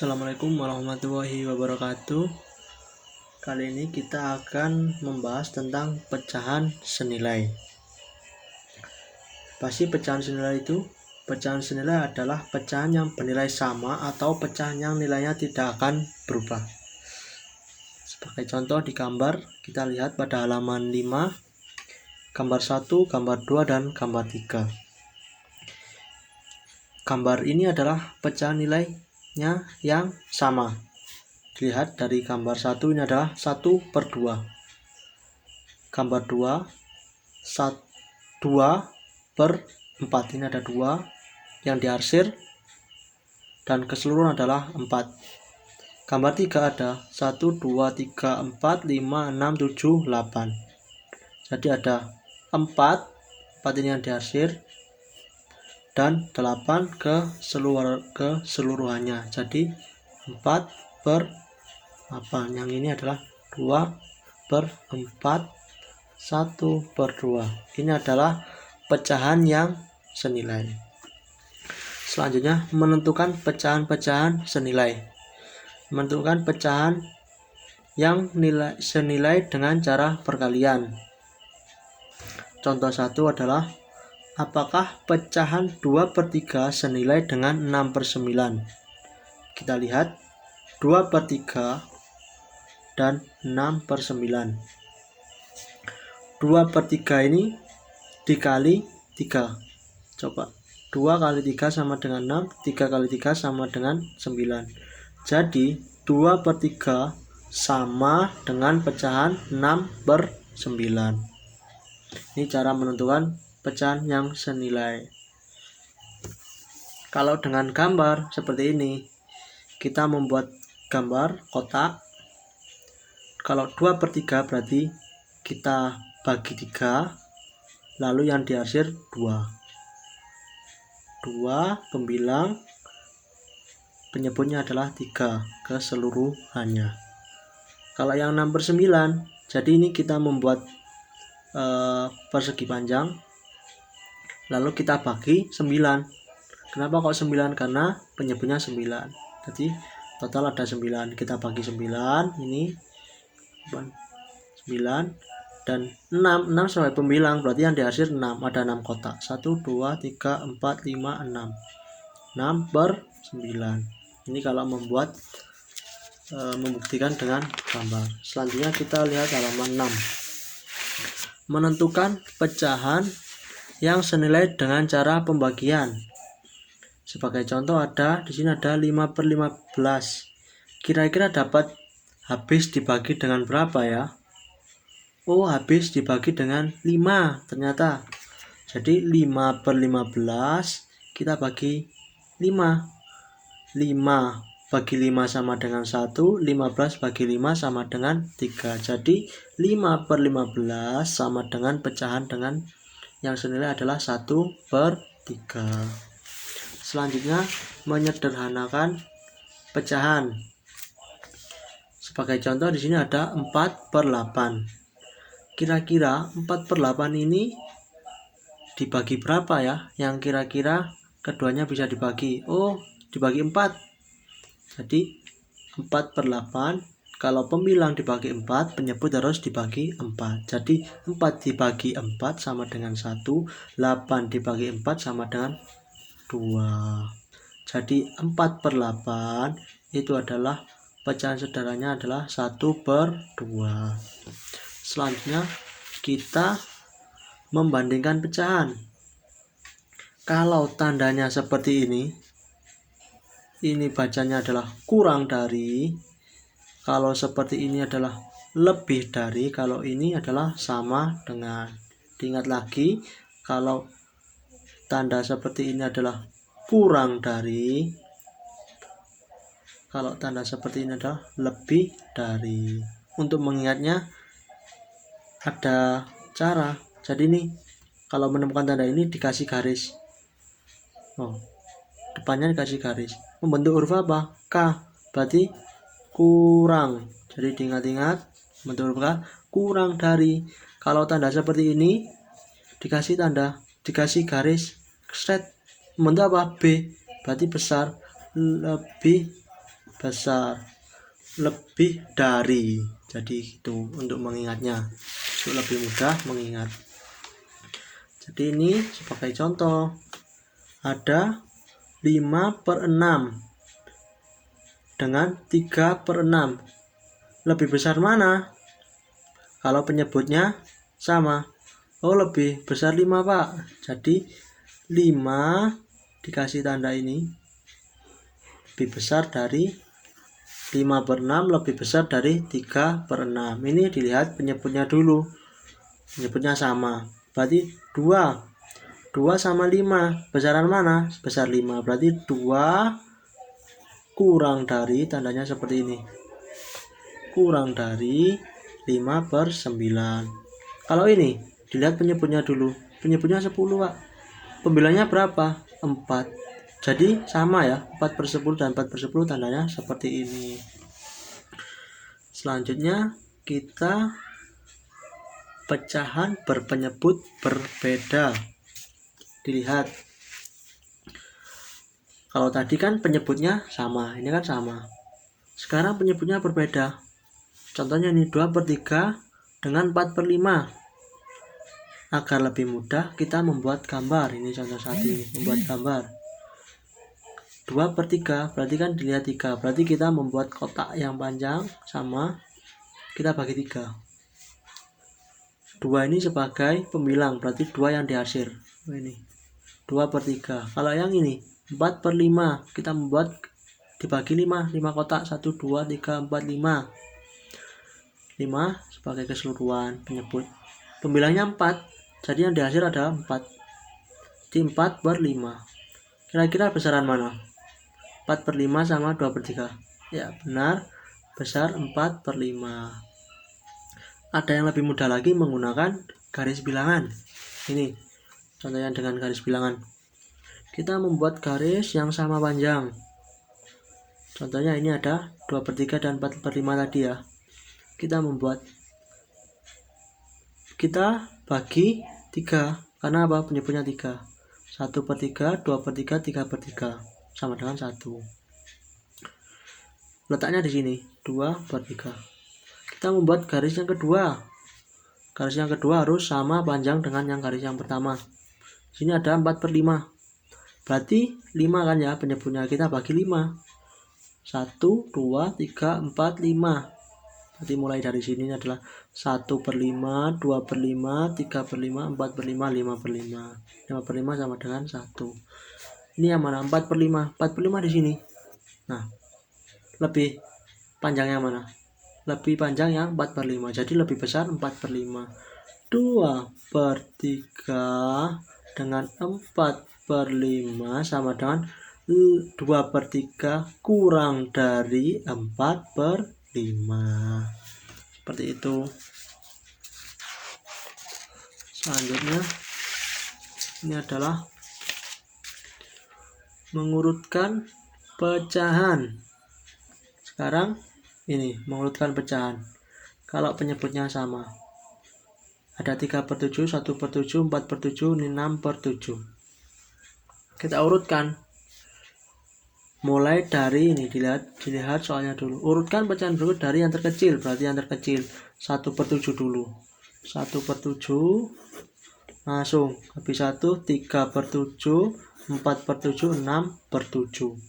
Assalamualaikum warahmatullahi wabarakatuh. Kali ini kita akan membahas tentang pecahan senilai. Pasti pecahan senilai itu? Pecahan senilai adalah pecahan yang bernilai sama atau pecahan yang nilainya tidak akan berubah. Sebagai contoh di gambar, kita lihat pada halaman 5, gambar 1, gambar 2, dan gambar 3. Gambar ini adalah pecahan nilainya yang sama. Dilihat dari gambar 1 ini adalah 1/2. Gambar 2, 2/4. Ini ada 2 yang diarsir dan keseluruhan adalah 4. Gambar 3 ada 1, 2, 3, 4, 5, 6, 7, 8. Jadi ada 4 ini yang diarsir dan 8 keseluruhannya. Jadi 4/8. Yang ini adalah 2/4, 1/2. Ini adalah pecahan yang senilai. Selanjutnya, menentukan pecahan-pecahan senilai. Menentukan pecahan yang senilai dengan cara perkalian. Contoh 1 adalah, apakah pecahan 2/3 senilai dengan 6/9? Kita lihat 2/3 dan 6/9. 2/3 ini dikali 3. Coba 2 kali 3 sama dengan 6, 3 kali 3 sama dengan 9. Jadi 2/3 sama dengan pecahan 6/9. Ini cara menentukan pecahan yang senilai. Kalau dengan gambar seperti ini, kita membuat gambar kotak. Kalau 2/3 berarti kita bagi 3, lalu yang diarsir 2. 2 pembilang, penyebutnya adalah 3 keseluruhannya. Kalau yang 6/9, jadi ini kita membuat persegi panjang, lalu kita bagi 9. Kenapa kok 9? Karena penyebutnya 9. Jadi total ada 9. Kita bagi 9, ini 9 dan 6 sebagai pembilang, berarti yang dihasil 6. Ada 6 kotak. 1, 2, 3, 4, 5, 6. 6/9. Ini kalau membuktikan dengan gambar. Selanjutnya kita lihat halaman 6. Menentukan pecahan yang senilai dengan cara pembagian. Sebagai contoh di sini ada 5/15. Kira-kira dapat habis dibagi dengan berapa ya? Oh, habis dibagi dengan 5 ternyata. Jadi 5/15 kita bagi 5. 5 bagi 5 sama dengan 1, 15 bagi 5 sama dengan 3. Jadi 5/15 sama dengan pecahan dengan yang senilai adalah 1/3. Selanjutnya, menyederhanakan pecahan. Sebagai contoh di sini ada 4/8. Kira-kira 4/8 ini dibagi berapa ya? Yang kira-kira keduanya bisa dibagi. Oh, dibagi 4. Jadi 4/8, kalau pembilang dibagi 4, penyebut harus dibagi 4. Jadi 4 dibagi 4 sama dengan 1, 8 dibagi 4 sama dengan 2. Jadi 4/8 itu adalah pecahan sederhananya adalah 1/2. Selanjutnya kita membandingkan pecahan. Kalau tandanya seperti ini bacanya adalah kurang dari. Kalau seperti ini adalah lebih dari. Kalau ini adalah sama dengan. Diingat lagi, kalau tanda seperti ini adalah kurang dari, kalau tanda seperti ini adalah lebih dari. Untuk mengingatnya ada cara. Jadi ini kalau menemukan tanda ini dikasih garis. Depannya dikasih garis. Membentuk huruf apa? K. Berarti kurang. Jadi diingat-ingat, bentuk huruf K kurang dari. Kalau tanda seperti ini dikasih garis straight. Membentuk apa? B. Berarti besar, lebih besar, lebih dari. Jadi itu untuk mengingatnya, untuk lebih mudah mengingat. Jadi ini sebagai contoh, ada 5/6 dengan 3/6. Lebih besar mana? Kalau penyebutnya sama. Oh, lebih besar 5, Pak. Jadi 5 dikasih tanda ini lebih besar dari 5/6, lebih besar dari 3/6. Ini dilihat penyebutnya dulu. Penyebutnya sama. Berarti 2 sama 5. Besaran mana? Besar 5. Berarti 2 kurang dari, tandanya seperti ini. Kurang dari 5/9. Kalau ini dilihat penyebutnya dulu. Penyebutnya 10, Pak. Pembilangnya berapa? 4. Jadi sama ya, 4/10 dan 4/10 tandanya seperti ini. Selanjutnya kita pecahan berpenyebut berbeda. Dilihat. Kalau tadi kan penyebutnya sama, ini kan sama. Sekarang penyebutnya berbeda. Contohnya ini 2/3 dengan 4/5. Agar lebih mudah kita membuat gambar. Ini contoh 1 ini, membuat gambar. 2/3 berarti kan dilihat 3. Berarti kita membuat kotak yang panjang sama, kita bagi 3. 2 ini sebagai pembilang, berarti 2 yang dihasil. Ini 2/3. Kalau yang ini 4/5, kita membuat dibagi 5 kotak, 1, 2, 3, 4, 5 sebagai keseluruhan penyebut. Pembilangnya 4, jadi yang dihasil ada 4. Jadi 4/5. Kira-kira besaran mana? 4/5 sama 2/3. Ya benar, besar 4/5. Ada yang lebih mudah lagi menggunakan garis bilangan. Ini contohnya dengan garis bilangan. Kita membuat garis yang sama panjang. Contohnya ini ada 2/3 dan 4/5 tadi ya. Kita bagi 3. Karena apa? Penyebutnya 3. 1/3, 2/3, 3/3 sama dengan 1. Letaknya di sini 2/3. Kita membuat garis yang kedua. Garis yang kedua harus sama panjang dengan yang garis yang pertama. Sini ada 4/5. Berarti 5 kan ya penyebutnya, kita bagi 5. 1, 2, 3, 4, 5. Berarti mulai dari sini adalah 1/5, 2/5, 3/5, 4/5, 5/5. 5/5 sama dengan 1. Ini yang mana? 4/5. 4/5 di sini. Nah, lebih panjang yang mana? Lebih panjang yang 4/5. Jadi lebih besar 4/5. 2/3 dengan 4/5 sama dengan 2/3 kurang dari 4/5. Seperti itu. Selanjutnya ini adalah mengurutkan pecahan. Sekarang ini mengurutkan pecahan. Kalau penyebutnya sama, ada 3/7, 1/7, 4/7, 6/7. Kita urutkan. Mulai dari ini, dilihat soalnya dulu. Urutkan pecahan berikut dari yang terkecil, berarti yang terkecil 1/7 dulu. 1/7 langsung habis 1, 3/7, 4/7, 6/7.